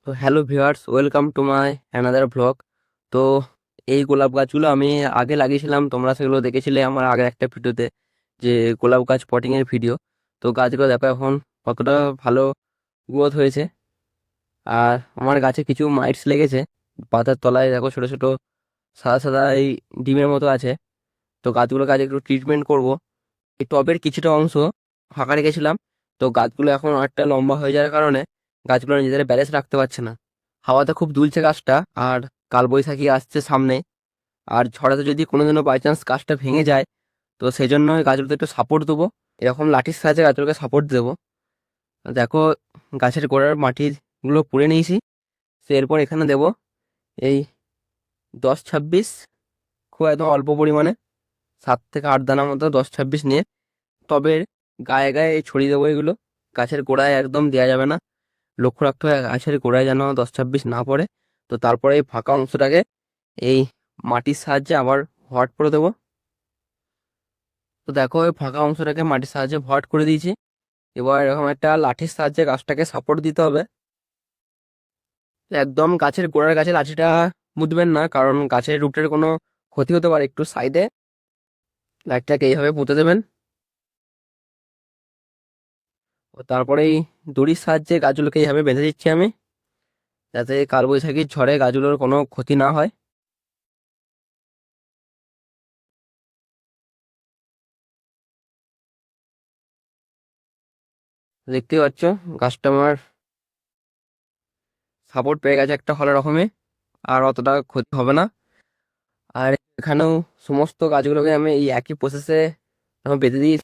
তো hello viewers, welcome to my another vlog. তো এই গোলাপ গাছগুলো আমি আগে লাগিয়েছিলাম, তোমরা সেগুলো দেখেছিলে আমার আগের একটা ভিডিওতে, যে গোলাপ গাছ পটিংয়ের ভিডিও। তো গাছগুলো দেখো এখন কতটা ভালো গ্রোথ হয়েছে। আর আমার গাছে কিছু মাইটস লেগেছে, পাতার তলায় দেখো ছোটো ছোটো সাদা সাদা এই ডিমের মতো আছে। তো গাছগুলোর কাছে একটু ট্রিটমেন্ট করব। এই টবের কিছুটা অংশ ফাঁকা রেখেছিলাম, তো গাছগুলো এখন অনেকটা লম্বা হয়ে যাওয়ার কারণে গাছগুলো নিজেদের ব্যালেন্স রাখতে পারছে না। হাওয়াতে খুব দুলছে গাছটা, আর কালবৈশাখী আসছে সামনে। আর ঝড়েতে যদি কোনোদিনও বাই চান্স গাছটা ভেঙে যায়, তো সেই জন্য গাছগুলোতে একটু সাপোর্ট দেবো, এরকম লাঠির সাহায্যে গাছগুলোকে সাপোর্ট দেবো। দেখো গাছের গোড়ার মাটিগুলো পুড়ে নিয়েছি। তো এরপর এখানে দেবো এই 10-26, খুব একদম অল্প পরিমাণে 7 থেকে 8 দানা মতো 10-26 নিয়ে টবের গায়ে গায়ে ছড়িয়ে দেবো এগুলো। গাছের গোড়ায় একদম দেওয়া যাবে না, লক্ষ্য রাখতে হবে গাছের গোড়ায় যেন 10-26 না পড়ে। তো তারপরে এই ফাঁকা অংশটাকে এই মাটির সাহায্যে আবার ভরাট করে দেবো। তো দেখো এই ফাঁকা অংশটাকে মাটির সাহায্যে ভরাট করে দিয়েছি। এবার এরকম একটা লাঠির সাহায্যে গাছটাকে সাপোর্ট দিতে হবে। তো একদম গাছের গোড়ার কাছে লাঠিটা মুদবেন না, কারণ গাছের রুটের কোনো ক্ষতি হতে পারে। একটু সাইডে লাঠিটাকে এইভাবে পুঁতে দেবেন। ও তারপরে এই দড়ির সাহায্যে গাছগুলোকে এইভাবে বেঁধে দিচ্ছি আমি, যাতে কালবৈশাখীর ঝড়ে গাছগুলোর কোনো ক্ষতি না হয়। দেখতেই পাচ্ছ গাছটা আমার সাপোর্ট পেয়ে গেছে একটা ভালো রকমে, আর অতটা ক্ষতি হবে না। আর এখানেও সমস্ত গাছগুলোকে আমি এই একই প্রসেসে বেঁধে দিই।